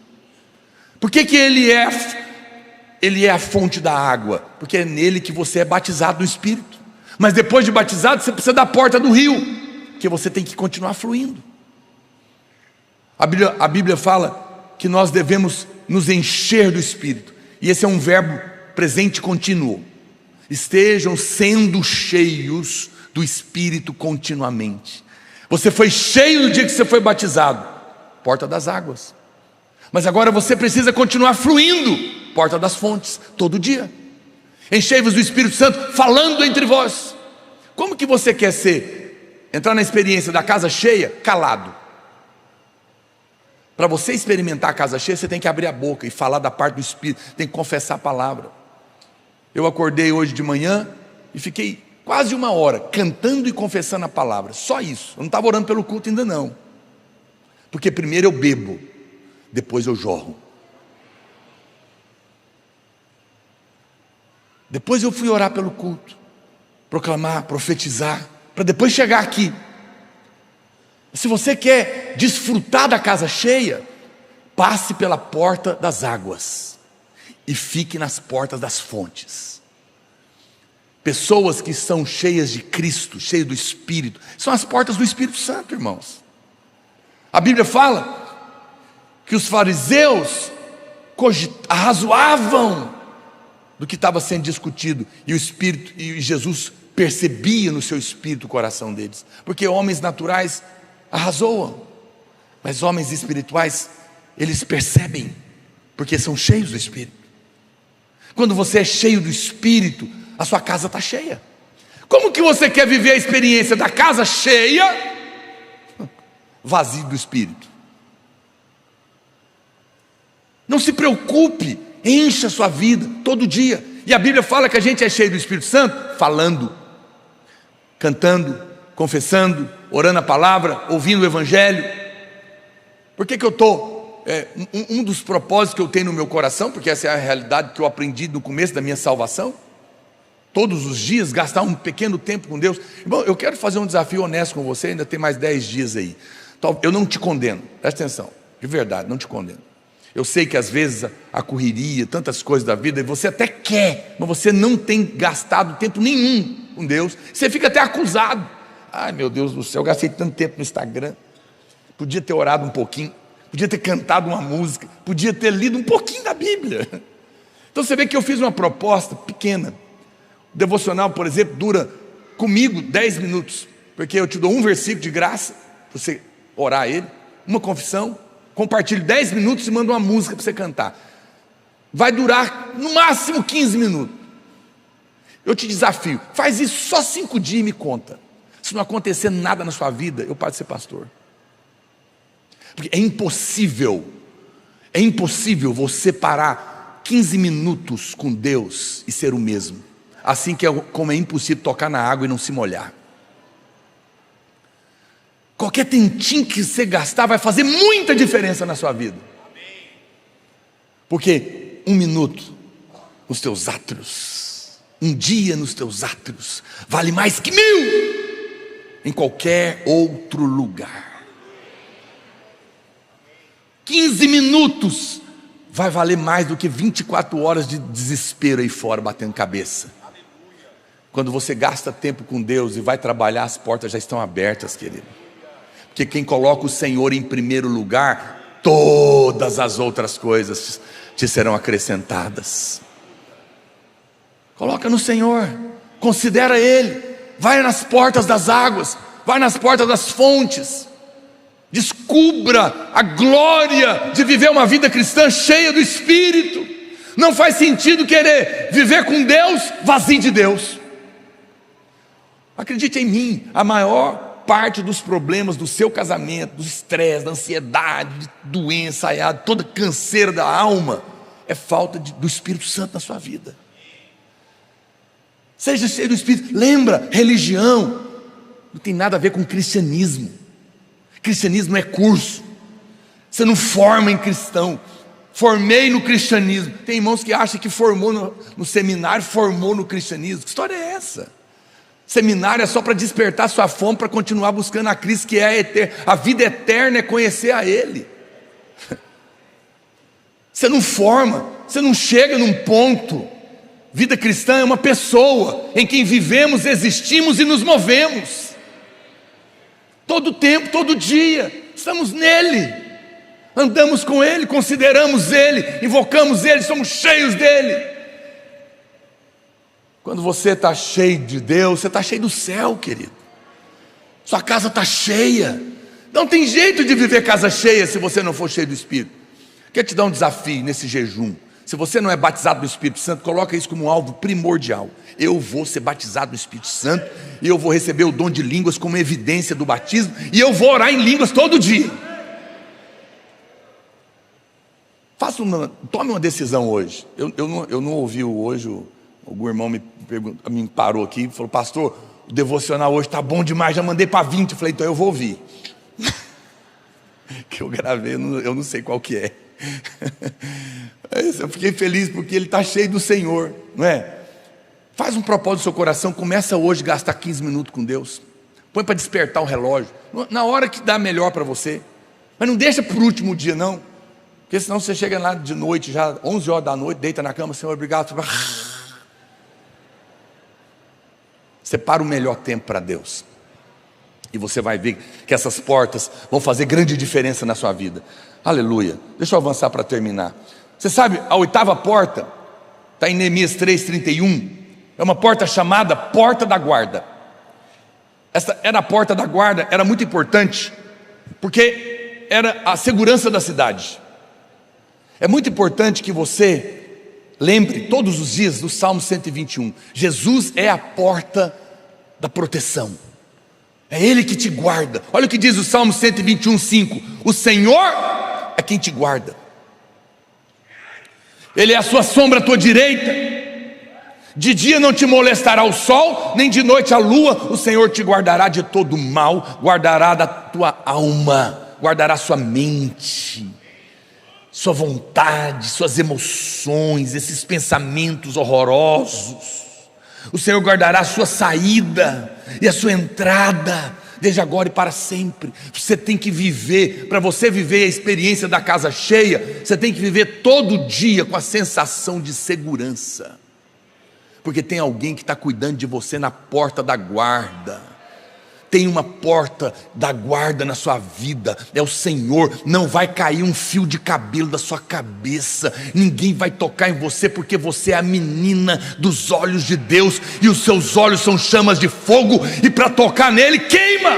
Por que Ele é a fonte da água? Porque é nele que você é batizado no Espírito. Mas depois de batizado, você precisa da porta do rio, que você tem que continuar fluindo. A Bíblia fala que nós devemos nos encher do Espírito, e esse é um verbo presente contínuo. Estejam sendo cheios do Espírito continuamente. Você foi cheio no dia que você foi batizado, porta das águas. Mas agora você precisa continuar fluindo, porta das fontes, todo dia. Enchei-vos do Espírito Santo, falando entre vós. Como que você quer entrar na experiência da casa cheia, calado? Para você experimentar a casa cheia, você tem que abrir a boca e falar da parte do Espírito, tem que confessar a palavra. Eu acordei hoje de manhã e fiquei quase 1 hora cantando e confessando a palavra, só isso. Eu não estava orando pelo culto ainda não, porque primeiro eu bebo, depois eu jorro. Depois eu fui orar pelo culto, proclamar, profetizar, para depois chegar aqui. Se você quer desfrutar da casa cheia, passe pela porta das águas e fique nas portas das fontes. Pessoas que são cheias de Cristo, cheias do Espírito, são as portas do Espírito Santo, irmãos. A Bíblia fala que os fariseus arrazoavam do que estava sendo discutido, e o Espírito e Jesus percebia no seu espírito o coração deles, porque homens naturais arrazoam, mas homens espirituais, eles percebem, porque são cheios do Espírito. Quando você é cheio do Espírito, a sua casa está cheia. Como que você quer viver a experiência da casa cheia, vazio do Espírito? Não se preocupe, encha a sua vida todo dia. E a Bíblia fala que a gente é cheio do Espírito Santo falando, cantando, confessando, orando a palavra, ouvindo o Evangelho. Por que eu estou... um dos propósitos que eu tenho no meu coração, porque essa é a realidade que eu aprendi no começo da minha salvação, todos os dias gastar um pequeno tempo com Deus. Irmão, eu quero fazer um desafio honesto com você, ainda tem mais 10 dias aí. Eu não te condeno, presta atenção, de verdade, não te condeno. Eu sei que às vezes a correria, tantas coisas da vida, você até quer, mas você não tem gastado tempo nenhum com Deus. Você fica até acusado. Ai, meu Deus do céu, eu gastei tanto tempo no Instagram. Podia ter orado um pouquinho, podia ter cantado uma música, podia ter lido um pouquinho da Bíblia. Então você vê que eu fiz uma proposta pequena. O devocional, por exemplo, dura comigo 10 minutos, porque eu te dou um versículo de graça para você orar ele, uma confissão, compartilho 10 minutos e mando uma música para você cantar. Vai durar no máximo 15 minutos. Eu te desafio, faz isso só 5 dias e me conta. Se não acontecer nada na sua vida, eu paro de ser pastor. Porque é impossível você parar 15 minutos com Deus e ser o mesmo. Assim como é impossível tocar na água e não se molhar. Qualquer tentinho que você gastar vai fazer muita diferença na sua vida. Porque 1 minuto nos teus átrios, um dia nos teus átrios, vale mais que 1000 em qualquer outro lugar. 15 minutos vai valer mais do que 24 horas de desespero aí fora, batendo cabeça. Quando você gasta tempo com Deus e vai trabalhar, as portas já estão abertas, querido. Porque quem coloca o Senhor em primeiro lugar, todas as outras coisas te serão acrescentadas. Coloca no Senhor, considera Ele, vai nas portas das águas, vai nas portas das fontes, descubra a glória de viver uma vida cristã cheia do Espírito. Não faz sentido querer viver com Deus vazio de Deus. Acredite em mim, a maior parte dos problemas do seu casamento, do estresse, da ansiedade, doença, toda canseira da alma, é falta do Espírito Santo na sua vida. Seja cheio do Espírito. Lembra, religião não tem nada a ver com cristianismo. Cristianismo é curso. Você não forma em cristão. Formei no cristianismo. Tem irmãos que acham que formou no seminário, formou no cristianismo. Que história é essa? Seminário é só para despertar sua fome, para continuar buscando a Cristo, que é a vida eterna, é conhecer a Ele. Você não forma, você não chega num ponto. Vida cristã é uma pessoa em quem vivemos, existimos e nos movemos. Todo tempo, todo dia, estamos nele, andamos com Ele, consideramos Ele, invocamos Ele, somos cheios dEle. Quando você está cheio de Deus, você está cheio do céu, querido. Sua casa está cheia. Não tem jeito de viver casa cheia se você não for cheio do Espírito. Quero te dar um desafio nesse jejum. Se você não é batizado no Espírito Santo, coloca isso como um alvo primordial. Eu vou ser batizado no Espírito Santo, e eu vou receber o dom de línguas como evidência do batismo, e eu vou orar em línguas todo dia. Tome uma decisão hoje. Eu não ouvi hoje Algum irmão me parou aqui e falou: pastor, o devocional hoje está bom demais, já mandei para 20. Eu falei: então eu vou ouvir. Que eu gravei, eu não sei qual que é. Eu fiquei feliz porque ele está cheio do Senhor, não é? Faz um propósito no seu coração, começa hoje a gastar 15 minutos com Deus. Põe para despertar o relógio, na hora que dá melhor para você. Mas não deixa para o último dia não, porque senão você chega lá de noite, já 11 horas da noite, deita na cama: Senhor, obrigado. Separa o melhor tempo para Deus, e você vai ver que essas portas vão fazer grande diferença na sua vida. Aleluia. Deixa eu avançar para terminar. Você sabe, a 8ª porta está em Neemias 3:31. É uma porta chamada Porta da Guarda. Essa era a porta da guarda, era muito importante, porque era a segurança da cidade. É muito importante que você lembre todos os dias do Salmo 121. Jesus é a porta da proteção. É Ele que te guarda. Olha o que diz o Salmo 121:5. O Senhor é quem te guarda. Ele é a sua sombra à tua direita. De dia não te molestará o sol, nem de noite a lua. O Senhor te guardará de todo mal, guardará da tua alma, guardará sua mente, sua vontade, suas emoções, esses pensamentos horrorosos. O Senhor guardará a sua saída e a sua entrada, desde agora e para sempre. Você tem que viver, para você viver a experiência da casa cheia, você tem que viver todo dia com a sensação de segurança, porque tem alguém que está cuidando de você na porta da guarda. Tem uma porta da guarda na sua vida, é o Senhor. Não vai cair um fio de cabelo da sua cabeça, ninguém vai tocar em você, porque você é a menina dos olhos de Deus, e os seus olhos são chamas de fogo, e para tocar nele queima.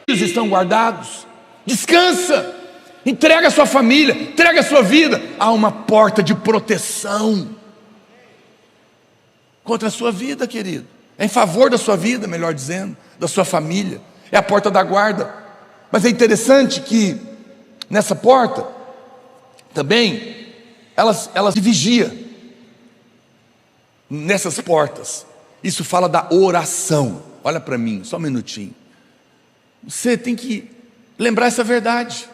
Eles estão guardados. Descansa, entrega a sua família, entrega a sua vida. Há uma porta de proteção contra a sua vida, querido. É em favor da sua vida, melhor dizendo, da sua família. É a porta da guarda. Mas é interessante que nessa porta também elas se vigia. Nessas portas, isso fala da oração. Olha para mim, só um minutinho. Você tem que lembrar essa verdade.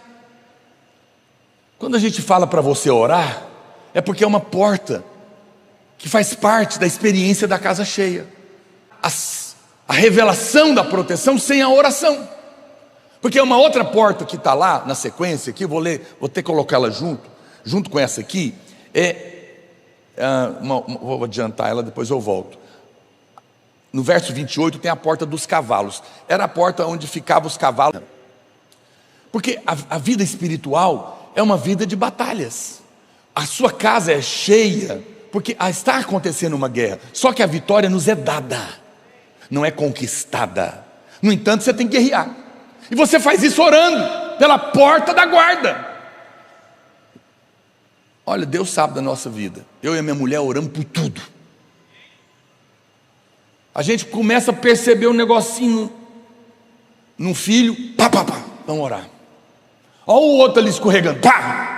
Quando a gente fala para você orar, é porque é uma porta que faz parte da experiência da casa cheia. A revelação da proteção sem a oração. Porque é uma outra porta que está lá na sequência, aqui, vou ter que colocá-la junto com essa aqui. Vou adiantar ela, depois eu volto. No verso 28 tem a porta dos cavalos. Era a porta onde ficavam os cavalos. Porque a vida espiritual é uma vida de batalhas. A sua casa é cheia, porque está acontecendo uma guerra. Só que a vitória nos é dada, não é conquistada. No entanto, você tem que guerrear. E você faz isso orando pela porta da guarda. Olha, Deus sabe da nossa vida. Eu e a minha mulher oramos por tudo. A gente começa a perceber um negocinho num filho, pá, vamos orar. Olha o outro ali escorregando, pá.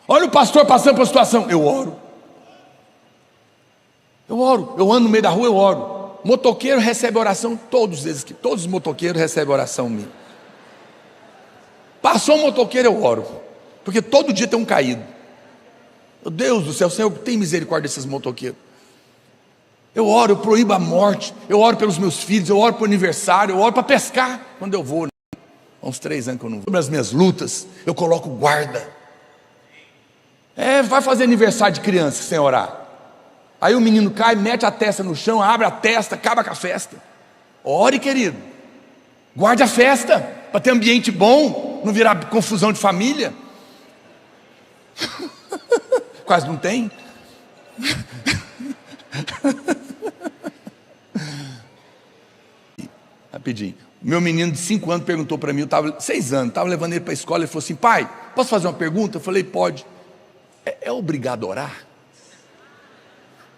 Olha o pastor passando por uma situação, eu oro. Eu ando no meio da rua, eu oro. Motoqueiro recebe oração, todos os motoqueiros recebem oração minha. Passou um motoqueiro, eu oro, porque todo dia tem um caído. Meu Deus do céu, Senhor, tem misericórdia desses motoqueiros. Eu oro, eu proíbo a morte, eu oro pelos meus filhos, eu oro para o aniversário, eu oro para pescar, quando eu vou, há uns 3 anos que eu não vou. Sobre as minhas lutas, eu coloco guarda. Vai fazer aniversário de criança sem orar. Aí o menino cai, mete a testa no chão, abre a testa, acaba com a festa. Ore, querido. Guarde a festa, para ter ambiente bom, não virar confusão de família. Quase não tem. Rapidinho. Meu menino de 5 anos perguntou para mim, eu estava 6 anos, estava levando ele para a escola, ele falou assim: pai, posso fazer uma pergunta? Eu falei: pode. É obrigado a orar?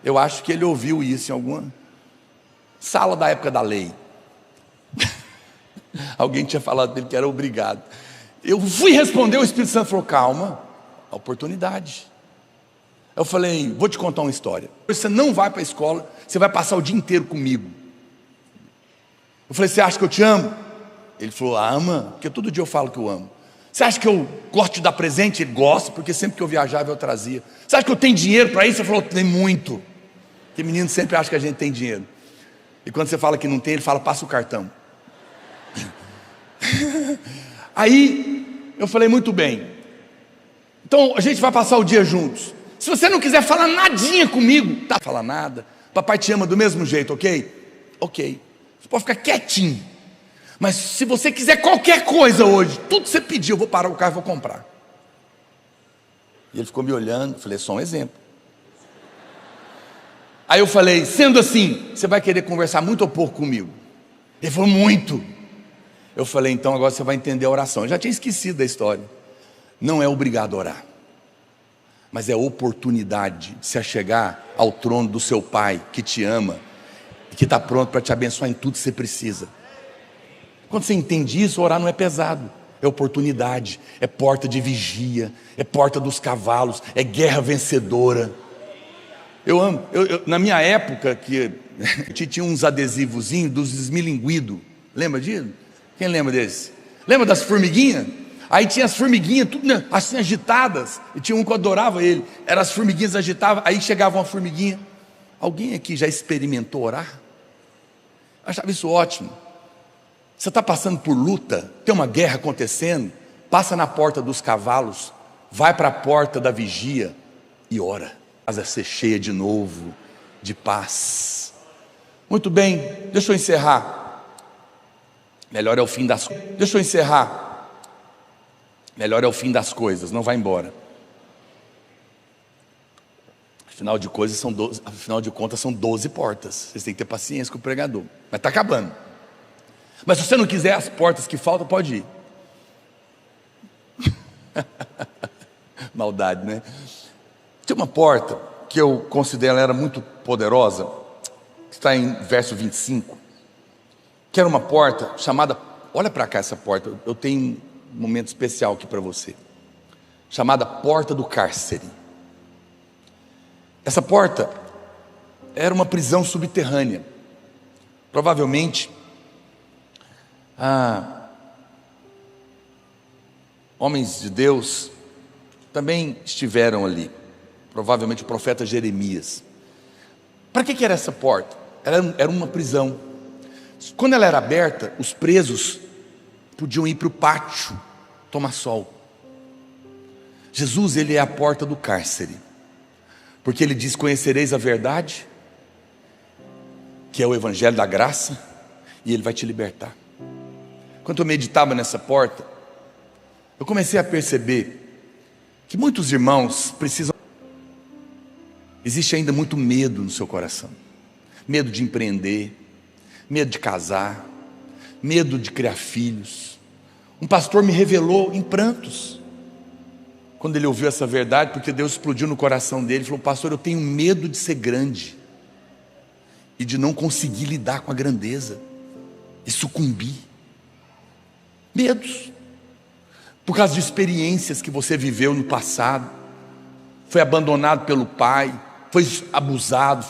Eu acho que ele ouviu isso em alguma sala da época da lei. Alguém tinha falado dele que era obrigado. Eu fui responder, o Espírito Santo falou: calma, a oportunidade. Eu falei, vou te contar uma história. Você não vai para a escola, você vai passar o dia inteiro comigo. Eu falei, você acha que eu te amo? Ele falou, ama, porque todo dia eu falo que eu amo. Você acha que eu gosto de dar presente? Ele gosta, porque sempre que eu viajava eu trazia. Você acha que eu tenho dinheiro para isso? Ele falou, tem muito. Porque menino sempre acha que a gente tem dinheiro. E quando você fala que não tem, ele fala, passa o cartão. Aí eu falei, muito bem. Então a gente vai passar o dia juntos. Se você não quiser falar nadinha comigo, tá? Fala nada. Papai te ama do mesmo jeito, ok? Ok. Você pode ficar quietinho. Mas se você quiser qualquer coisa hoje, tudo que você pedir, eu vou parar o carro e vou comprar. E ele ficou me olhando, eu falei, é só um exemplo. Aí eu falei, sendo assim, você vai querer conversar muito ou pouco comigo? Ele falou, muito. Eu falei, então agora você vai entender a oração. Eu já tinha esquecido da história. Não é obrigado a orar, mas é oportunidade de se achegar ao trono do seu Pai, que te ama, e que está pronto para te abençoar em tudo que você precisa. Quando você entende isso, orar não é pesado, é oportunidade, é porta de vigia, é porta dos cavalos, é guerra vencedora. Eu amo, na minha época, que tinha uns adesivozinhos dos esmilinguidos, lembra disso? Quem lembra desse? Lembra das formiguinhas? Aí tinha as formiguinhas, tudo assim agitadas, e tinha um que eu adorava ele, eram as formiguinhas agitadas, aí chegava uma formiguinha. Alguém aqui já experimentou orar? Eu achava isso ótimo. Você está passando por luta, tem uma guerra acontecendo, passa na porta dos cavalos, vai para a porta da vigia e ora. A casa ser cheia de novo, de paz. Muito bem, deixa eu encerrar. Melhor é o fim das coisas. Deixa eu encerrar. Melhor é o fim das coisas, não vai embora. Afinal de contas são 12 portas. Vocês têm que ter paciência com o pregador. Mas está acabando. Mas se você não quiser as portas que faltam, pode ir. Maldade, né? Tem uma porta que eu considero ela era muito poderosa, que está em verso 25, que era uma porta chamada, olha para cá essa porta, eu tenho um momento especial aqui para você, chamada Porta do Cárcere. Essa porta era uma prisão subterrânea. Provavelmente homens de Deus também estiveram ali. Provavelmente o profeta Jeremias. Para que era essa porta? Era uma prisão. Quando ela era aberta, os presos podiam ir para o pátio tomar sol. Jesus, ele é a porta do cárcere, porque ele diz, conhecereis a verdade, que é o evangelho da graça, e ele vai te libertar. Quando eu meditava nessa porta, eu comecei a perceber que muitos irmãos precisam. Existe ainda muito medo no seu coração, medo de empreender, medo de casar, medo de criar filhos. Um pastor me revelou em prantos, quando ele ouviu essa verdade, porque Deus explodiu no coração dele, falou, pastor, eu tenho medo de ser grande, e de não conseguir lidar com a grandeza, e sucumbir. Medos, por causa de experiências que você viveu no passado, foi abandonado pelo pai, foi abusado,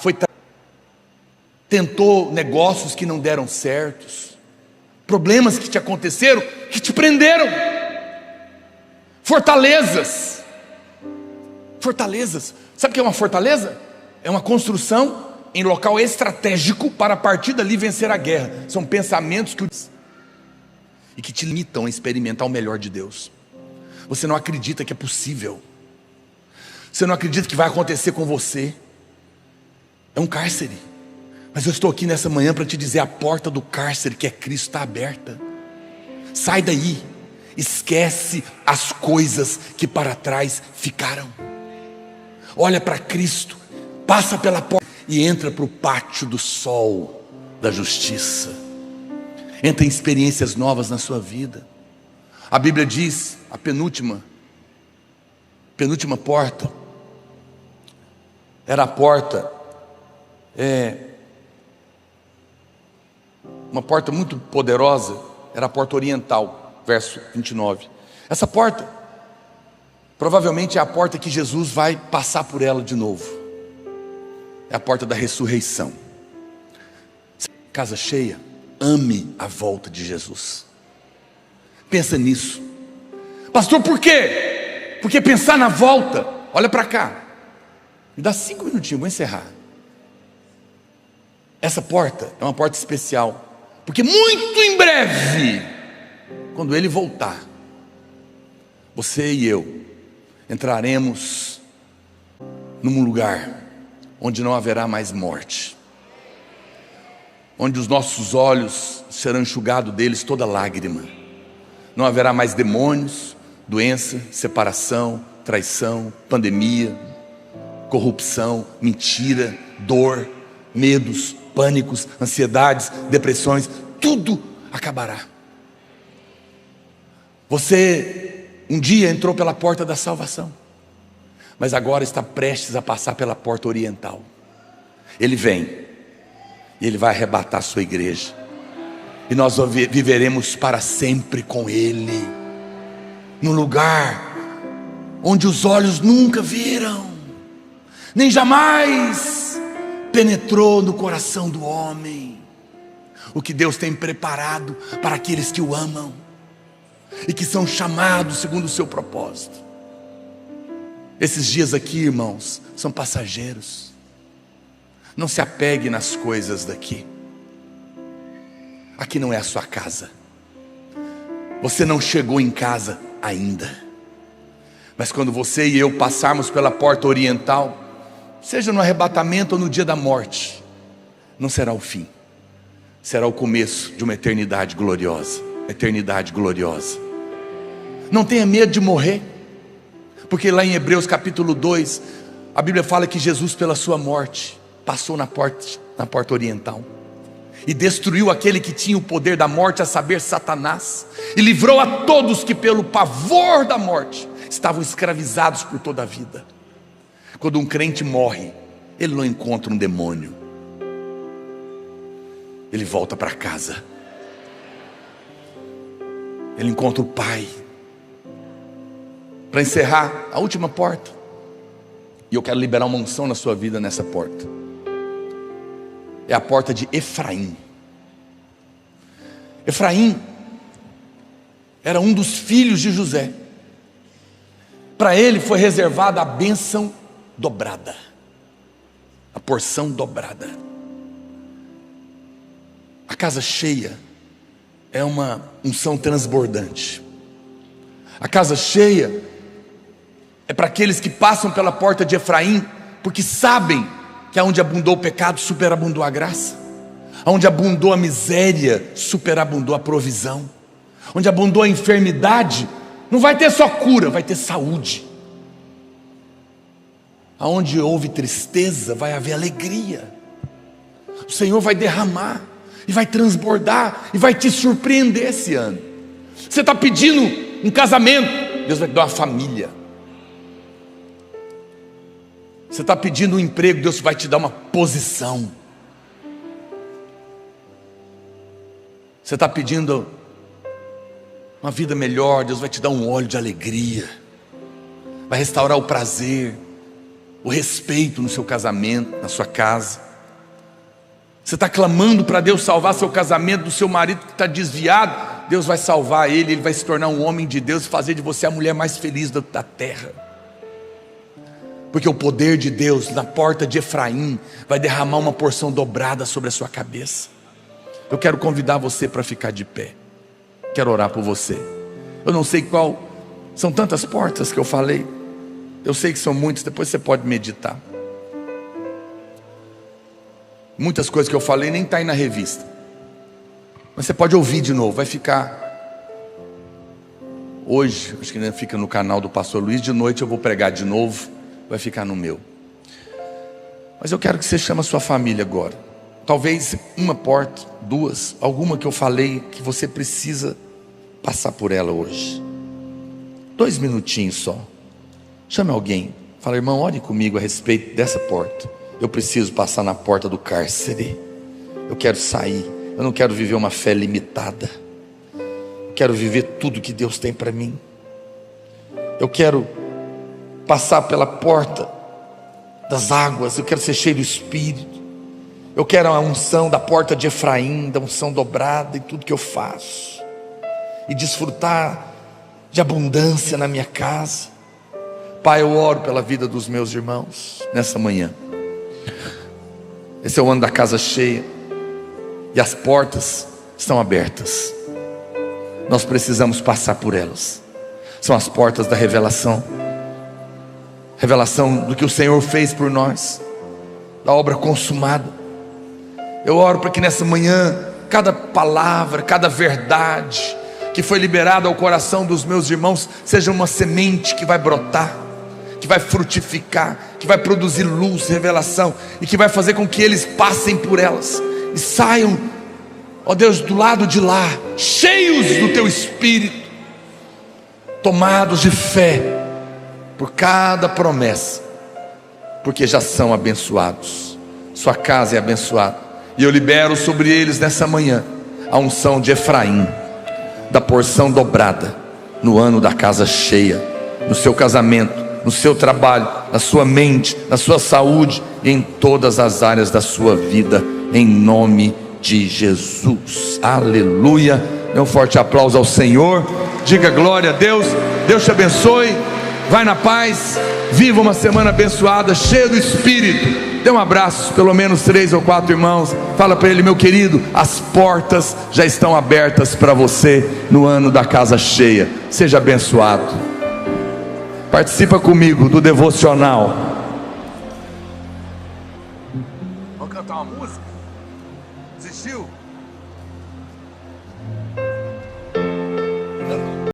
tentou negócios que não deram certos, problemas que te aconteceram, que te prenderam, fortalezas, sabe o que é uma fortaleza? É uma construção em local estratégico para a partir dali vencer a guerra. São pensamentos que te limitam a experimentar o melhor de Deus. Você não acredita que é possível, você não acredita que vai acontecer com você. É um cárcere, mas eu estou aqui nessa manhã para te dizer, a porta do cárcere que é Cristo está aberta. Sai daí, esquece as coisas que para trás ficaram, olha para Cristo, passa pela porta e entra para o pátio do sol da justiça. Entra em experiências novas na sua vida. A Bíblia diz, a penúltima porta, era a porta, uma porta muito poderosa, era a porta oriental, verso 29. Essa porta Provavelmente é a porta que Jesus vai passar por ela de novo. É a porta da ressurreição. Casa cheia, ame a volta de Jesus. Pensa nisso. Pastor, por quê? Porque pensar na volta, olha para cá. Me dá 5 minutinhos, vou encerrar. Essa porta é uma porta especial, porque muito em breve, quando Ele voltar, você e eu entraremos num lugar onde não haverá mais morte, onde os nossos olhos serão enxugados deles toda lágrima. Não haverá mais demônios, doença, separação, traição, pandemia, corrupção, mentira, dor, medos, pânicos, ansiedades, depressões, tudo acabará. Você um dia entrou pela porta da salvação, mas agora está prestes a passar pela porta oriental. Ele vem e Ele vai arrebatar a sua igreja, e nós viveremos para sempre com Ele, num lugar onde os olhos nunca viram, nem jamais penetrou no coração do homem, o que Deus tem preparado para aqueles que o amam e que são chamados segundo o seu propósito. Esses dias aqui, irmãos, são passageiros. Não se apegue nas coisas daqui. Aqui não é a sua casa. Você não chegou em casa ainda. Mas quando você e eu passarmos pela porta oriental, seja no arrebatamento ou no dia da morte, não será o fim. Será o começo de uma eternidade gloriosa. Eternidade gloriosa. Não tenha medo de morrer, porque lá em Hebreus capítulo 2, a Bíblia fala que Jesus, pela sua morte, passou na porta oriental e destruiu aquele que tinha o poder da morte, a saber, Satanás, e livrou a todos que pelo pavor da morte estavam escravizados por toda a vida. Quando um crente morre, ele não encontra um demônio, ele volta para casa, ele encontra o Pai. Para encerrar, a última porta, e eu quero liberar uma unção na sua vida nessa porta, é a porta de Efraim. Efraim era um dos filhos de José. Para ele foi reservada a bênção dobrada, a porção dobrada. A casa cheia é uma unção transbordante. A casa cheia é para aqueles que passam pela porta de Efraim, porque sabem que aonde abundou o pecado, superabundou a graça. Onde abundou a miséria, superabundou a provisão. Onde abundou a enfermidade, não vai ter só cura, vai ter saúde. Aonde houve tristeza, vai haver alegria. O Senhor vai derramar, e vai transbordar, e vai te surpreender esse ano. Você está pedindo um casamento, Deus vai te dar uma família. Você está pedindo um emprego, Deus vai te dar uma posição. Você está pedindo uma vida melhor, Deus vai te dar um óleo de alegria, vai restaurar o prazer, o respeito no seu casamento, na sua casa. Você está clamando para Deus salvar seu casamento do seu marido que está desviado, Deus vai salvar ele, ele vai se tornar um homem de Deus e fazer de você a mulher mais feliz da terra. Porque o poder de Deus na porta de Efraim vai derramar uma porção dobrada sobre a sua cabeça. Eu quero convidar você para ficar de pé. Quero orar por você. Eu não sei qual, são tantas portas que eu falei. Eu sei que são muitas, depois você pode meditar. Muitas coisas que eu falei nem está aí na revista, mas você pode ouvir de novo, vai ficar. Hoje, acho que ainda fica no canal do pastor Luiz, de noite eu vou pregar de novo, vai ficar no meu. Mas eu quero que você chame a sua família agora. Talvez uma porta, duas, alguma que eu falei que você precisa passar por ela hoje. 2 minutinhos só. Chame alguém, fala: irmão, ore comigo a respeito dessa porta. Eu preciso passar na porta do cárcere. Eu quero sair. Eu não quero viver uma fé limitada. Eu quero viver tudo que Deus tem para mim. Eu quero passar pela porta das águas, eu quero ser cheio do Espírito. Eu quero a unção da porta de Efraim, da unção dobrada em tudo que eu faço, e desfrutar de abundância na minha casa. Pai, eu oro pela vida dos meus irmãos nessa manhã. Esse é o ano da casa cheia, e as portas estão abertas. Nós precisamos passar por elas. São as portas da revelação, revelação do que o Senhor fez por nós, da obra consumada. Eu oro para que nessa manhã, cada palavra, cada verdade que foi liberada ao coração dos meus irmãos, seja uma semente que vai brotar, que vai frutificar, que vai produzir luz, revelação, e que vai fazer com que eles passem por elas, e saiam, ó Deus, do lado de lá, cheios do Teu Espírito, tomados de fé, por cada promessa, porque já são abençoados. Sua casa é abençoada, e eu libero sobre eles nessa manhã a unção de Efraim, da porção dobrada, no ano da casa cheia, no seu casamento, no seu trabalho, na sua mente, na sua saúde, e em todas as áreas da sua vida, em nome de Jesus. Aleluia. Dê um forte aplauso ao Senhor, diga glória a Deus. Deus te abençoe, vai na paz, viva uma semana abençoada, cheia do Espírito. Dê um abraço, pelo menos 3 ou 4 irmãos, fala para ele: meu querido, as portas já estão abertas para você no ano da casa cheia. Seja abençoado. Participa comigo do devocional